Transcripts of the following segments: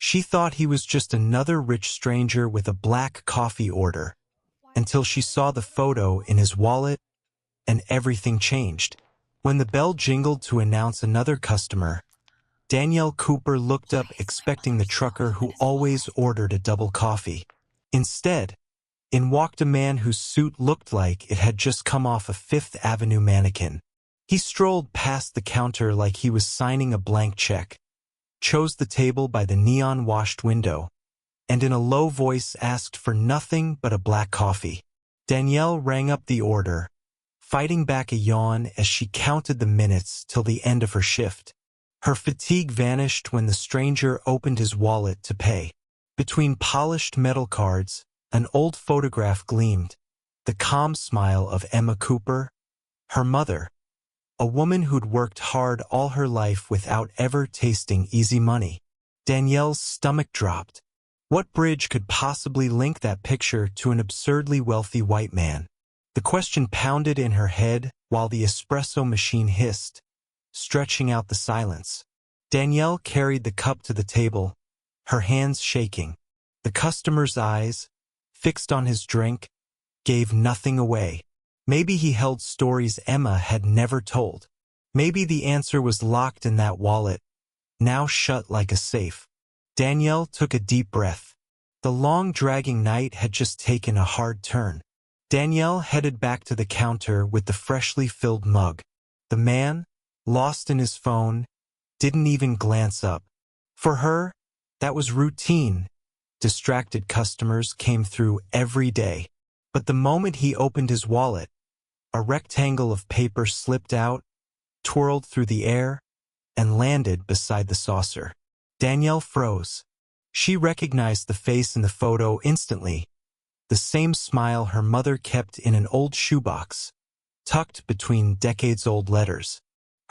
She thought he was just another rich stranger with a black coffee order, until she saw the photo in his wallet, and everything changed. When the bell jingled to announce another customer, Danielle Cooper looked up expecting the trucker who always ordered a double coffee. Instead, in walked a man whose suit looked like it had just come off a Fifth Avenue mannequin. He strolled past the counter like he was signing a blank check, chose the table by the neon-washed window, and in a low voice asked for nothing but a black coffee. Danielle rang up the order, fighting back a yawn as she counted the minutes till the end of her shift. Her fatigue vanished when the stranger opened his wallet to pay. Between polished metal cards, an old photograph gleamed, the calm smile of Emma Cooper, her mother, a woman who'd worked hard all her life without ever tasting easy money. Danielle's stomach dropped. What bridge could possibly link that picture to an absurdly wealthy white man? The question pounded in her head while the espresso machine hissed, stretching out the silence. Danielle carried the cup to the table, her hands shaking. The customer's eyes, fixed on his drink, gave nothing away. Maybe he held stories Emma had never told. Maybe the answer was locked in that wallet, now shut like a safe. Danielle took a deep breath. The long dragging night had just taken a hard turn. Danielle headed back to the counter with the freshly filled mug. The man, lost in his phone, didn't even glance up. For her, that was routine. Distracted customers came through every day. But the moment he opened his wallet, a rectangle of paper slipped out, twirled through the air, and landed beside the saucer. Danielle froze. She recognized the face in the photo instantly. The same smile her mother kept in an old shoebox, tucked between decades-old letters.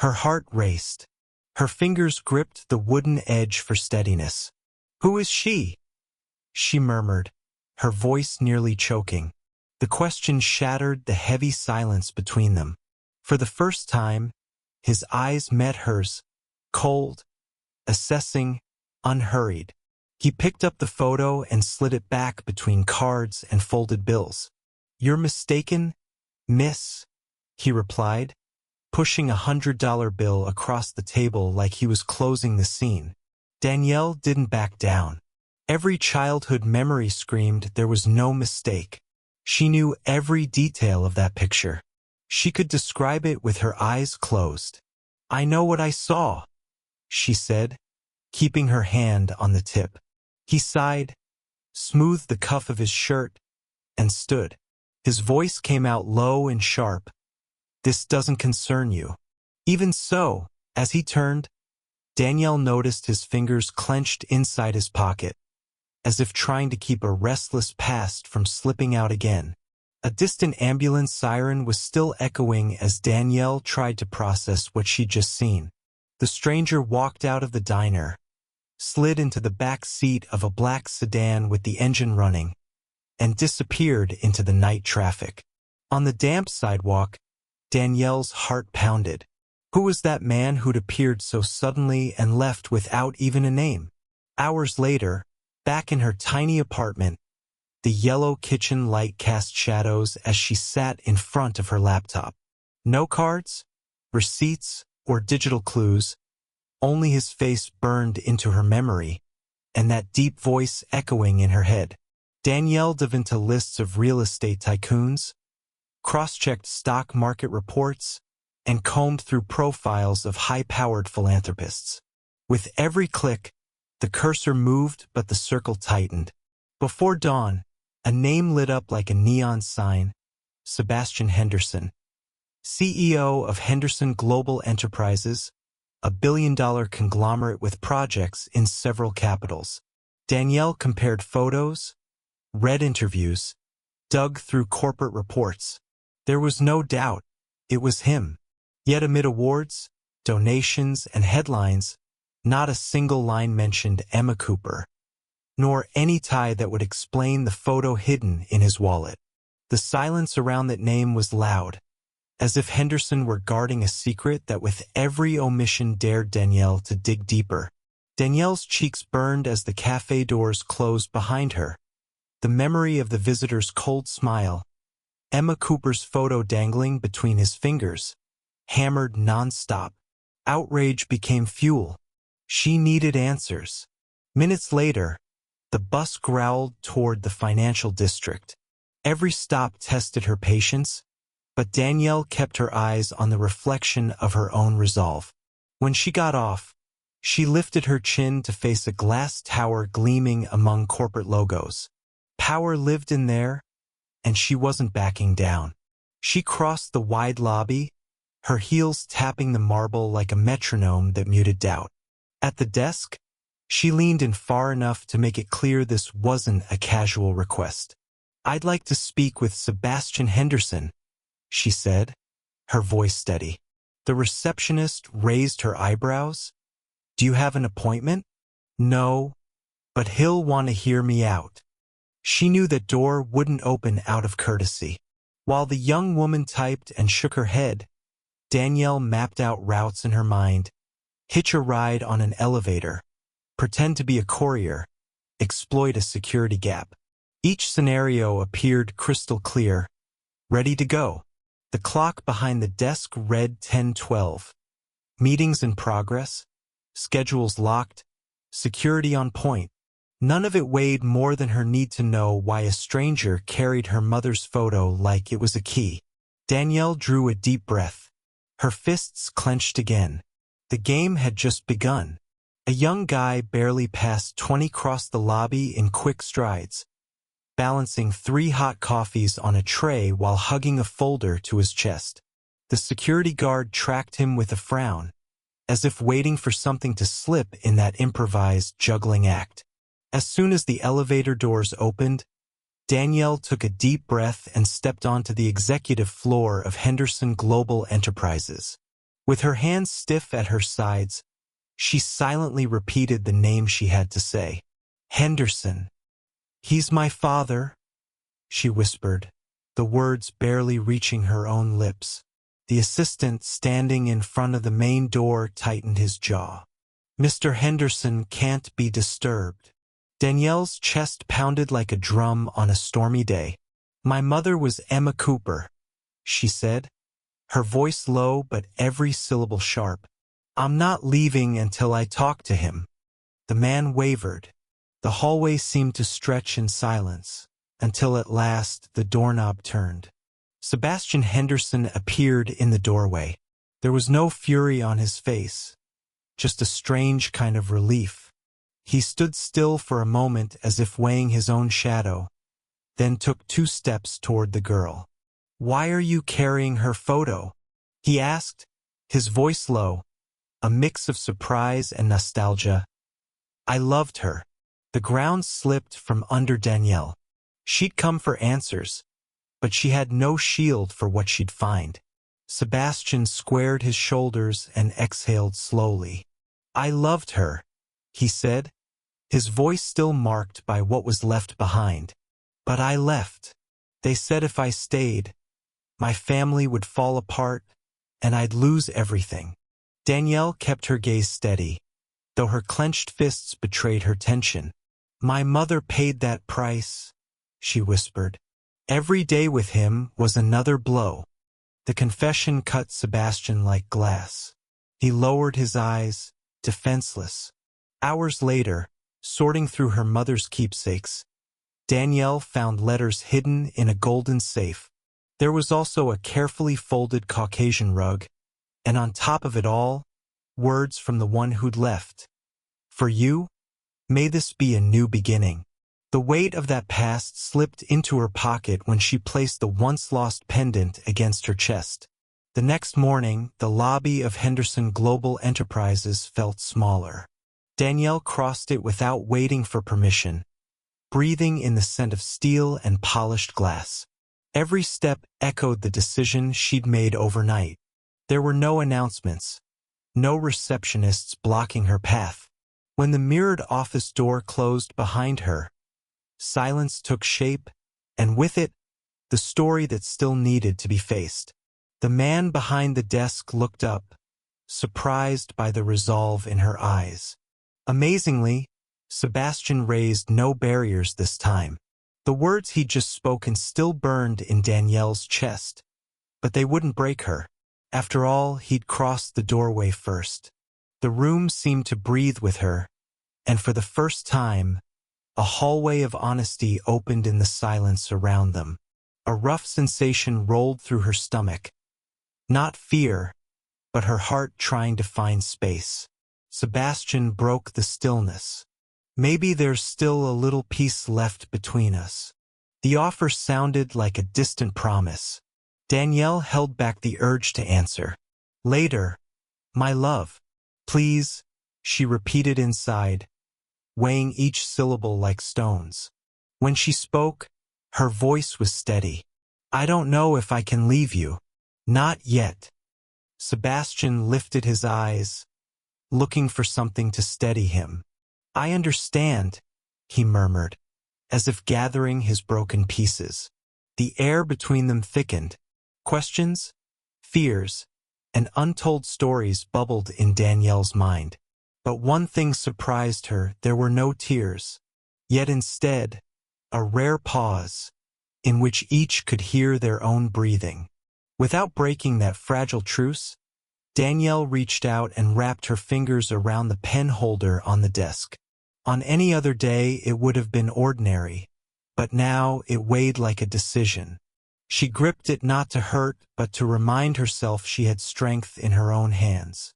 Her heart raced. Her fingers gripped the wooden edge for steadiness. "Who is she?" she murmured, her voice nearly choking. The question shattered the heavy silence between them. For the first time, his eyes met hers, cold, assessing, unhurried. He picked up the photo and slid it back between cards and folded bills. "You're mistaken, miss," he replied, pushing $100 bill across the table like he was closing the scene. Danielle didn't back down. Every childhood memory screamed there was no mistake. She knew every detail of that picture. She could describe it with her eyes closed. "I know what I saw," she said, keeping her hand on the tip. He sighed, smoothed the cuff of his shirt, and stood. His voice came out low and sharp. "This doesn't concern you." Even so, as he turned, Danielle noticed his fingers clenched inside his pocket, as if trying to keep a restless past from slipping out again. A distant ambulance siren was still echoing as Danielle tried to process what she'd just seen. The stranger walked out of the diner, slid into the back seat of a black sedan with the engine running, and disappeared into the night traffic. On the damp sidewalk, Danielle's heart pounded. Who was that man who'd appeared so suddenly and left without even a name? Hours later, back in her tiny apartment, the yellow kitchen light cast shadows as she sat in front of her laptop. No cards, receipts, or digital clues, only his face burned into her memory, and that deep voice echoing in her head. Danielle dove into lists of real estate tycoons, cross-checked stock market reports, and combed through profiles of high-powered philanthropists. With every click, the cursor moved but the circle tightened. Before dawn, a name lit up like a neon sign: Sebastian Henderson, CEO of Henderson Global Enterprises, a billion-dollar conglomerate with projects in several capitals. Danielle compared photos, read interviews, dug through corporate reports. There was no doubt it was him. Yet amid awards, donations, and headlines, not a single line mentioned Emma Cooper, nor any tie that would explain the photo hidden in his wallet. The silence around that name was loud, as if Henderson were guarding a secret that with every omission dared Danielle to dig deeper. Danielle's cheeks burned as the cafe doors closed behind her. The memory of the visitor's cold smile, Emma Cooper's photo dangling between his fingers, hammered nonstop. Outrage became fuel. She needed answers. Minutes later, the bus growled toward the financial district. Every stop tested her patience, but Danielle kept her eyes on the reflection of her own resolve. When she got off, she lifted her chin to face a glass tower gleaming among corporate logos. Power lived in there, and she wasn't backing down. She crossed the wide lobby, her heels tapping the marble like a metronome that muted doubt. At the desk, she leaned in far enough to make it clear this wasn't a casual request. "I'd like to speak with Sebastian Henderson," she said, her voice steady. The receptionist raised her eyebrows. "Do you have an appointment?" "No, but he'll want to hear me out." She knew that door wouldn't open out of courtesy. While the young woman typed and shook her head, Danielle mapped out routes in her mind. Hitch a ride on an elevator, pretend to be a courier, exploit a security gap. Each scenario appeared crystal clear, ready to go. The clock behind the desk read 10:12. Meetings in progress, schedules locked, security on point. None of it weighed more than her need to know why a stranger carried her mother's photo like it was a key. Danielle drew a deep breath. Her fists clenched again. The game had just begun. A young guy barely past 20 crossed the lobby in quick strides, balancing 3 hot coffees on a tray while hugging a folder to his chest. The security guard tracked him with a frown, as if waiting for something to slip in that improvised juggling act. As soon as the elevator doors opened, Danielle took a deep breath and stepped onto the executive floor of Henderson Global Enterprises. With her hands stiff at her sides, she silently repeated the name she had to say. "Henderson. He's my father," she whispered, the words barely reaching her own lips. The assistant standing in front of the main door tightened his jaw. "Mr. Henderson can't be disturbed." Danielle's chest pounded like a drum on a stormy day. "My mother was Emma Cooper," she said, her voice low but every syllable sharp. "I'm not leaving until I talk to him." The man wavered. The hallway seemed to stretch in silence, until at last the doorknob turned. Sebastian Henderson appeared in the doorway. There was no fury on his face, just a strange kind of relief. He stood still for a moment as if weighing his own shadow, then took 2 steps toward the girl. "Why are you carrying her photo?" he asked, his voice low, a mix of surprise and nostalgia. "I loved her." The ground slipped from under Danielle. She'd come for answers, but she had no shield for what she'd find. Sebastian squared his shoulders and exhaled slowly. "I loved her," he said, his voice still marked by what was left behind. "But I left. They said if I stayed, my family would fall apart, and I'd lose everything." Danielle kept her gaze steady, though her clenched fists betrayed her tension. "My mother paid that price," she whispered. Every day with him was another blow. The confession cut Sebastian like glass. He lowered his eyes, defenseless. Hours later, sorting through her mother's keepsakes, Danielle found letters hidden in a golden safe. There was also a carefully folded Caucasian rug, and on top of it all, words from the one who'd left. "For you, may this be a new beginning." The weight of that past slipped into her pocket when she placed the once-lost pendant against her chest. The next morning, the lobby of Henderson Global Enterprises felt smaller. Danielle crossed it without waiting for permission, breathing in the scent of steel and polished glass. Every step echoed the decision she'd made overnight. There were no announcements, no receptionists blocking her path. When the mirrored office door closed behind her, silence took shape, and with it, the story that still needed to be faced. The man behind the desk looked up, surprised by the resolve in her eyes. Amazingly, Sebastian raised no barriers this time. The words he'd just spoken still burned in Danielle's chest, but they wouldn't break her. After all, he'd crossed the doorway first. The room seemed to breathe with her, and for the first time, a hallway of honesty opened in the silence around them. A rough sensation rolled through her stomach. Not fear, but her heart trying to find space. Sebastian broke the stillness. Maybe there's still a little piece left between us. The offer sounded like a distant promise. Danielle held back the urge to answer. Later, my love, please, she repeated inside, weighing each syllable like stones. When she spoke, her voice was steady. I don't know if I can leave you. Not yet. Sebastian lifted his eyes, looking for something to steady him. I understand, he murmured, as if gathering his broken pieces. The air between them thickened. Questions, fears, and untold stories bubbled in Danielle's mind. But one thing surprised her: there were no tears. Yet instead, a rare pause, in which each could hear their own breathing. Without breaking that fragile truce, Danielle reached out and wrapped her fingers around the pen holder on the desk. On any other day, it would have been ordinary, but now it weighed like a decision. She gripped it not to hurt, but to remind herself she had strength in her own hands.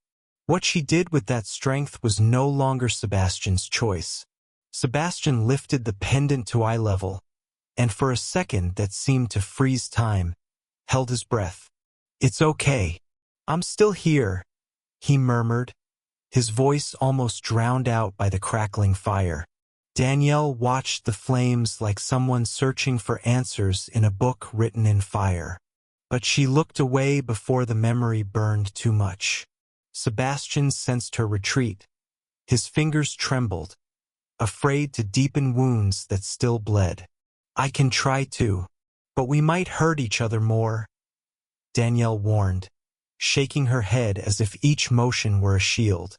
What she did with that strength was no longer Sebastian's choice. Sebastian lifted the pendant to eye level, and for a second that seemed to freeze time, held his breath. It's okay. I'm still here, he murmured, his voice almost drowned out by the crackling fire. Danielle watched the flames like someone searching for answers in a book written in fire. But she looked away before the memory burned too much. Sebastian sensed her retreat. His fingers trembled, afraid to deepen wounds that still bled. I can try to, but we might hurt each other more, Danielle warned, shaking her head as if each motion were a shield.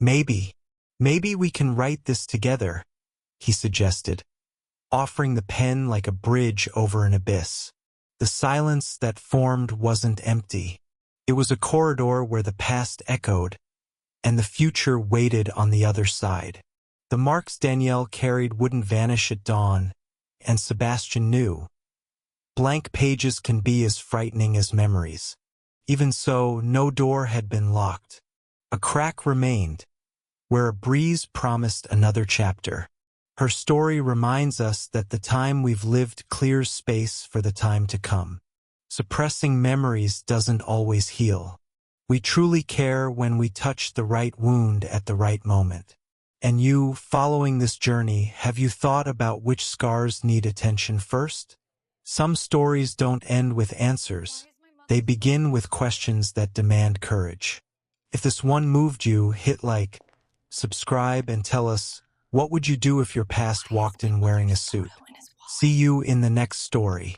Maybe we can write this together, he suggested, offering the pen like a bridge over an abyss. The silence that formed wasn't empty. It was a corridor where the past echoed, and the future waited on the other side. The marks Danielle carried wouldn't vanish at dawn, and Sebastian knew. Blank pages can be as frightening as memories. Even so, no door had been locked. A crack remained, where a breeze promised another chapter. Her story reminds us that the time we've lived clears space for the time to come. Suppressing memories doesn't always heal. We truly care when we touch the right wound at the right moment. And you, following this journey, have you thought about which scars need attention first? Some stories don't end with answers. They begin with questions that demand courage. If this one moved you, hit like, subscribe, and tell us, what would you do if your past walked in wearing a suit? See you in the next story.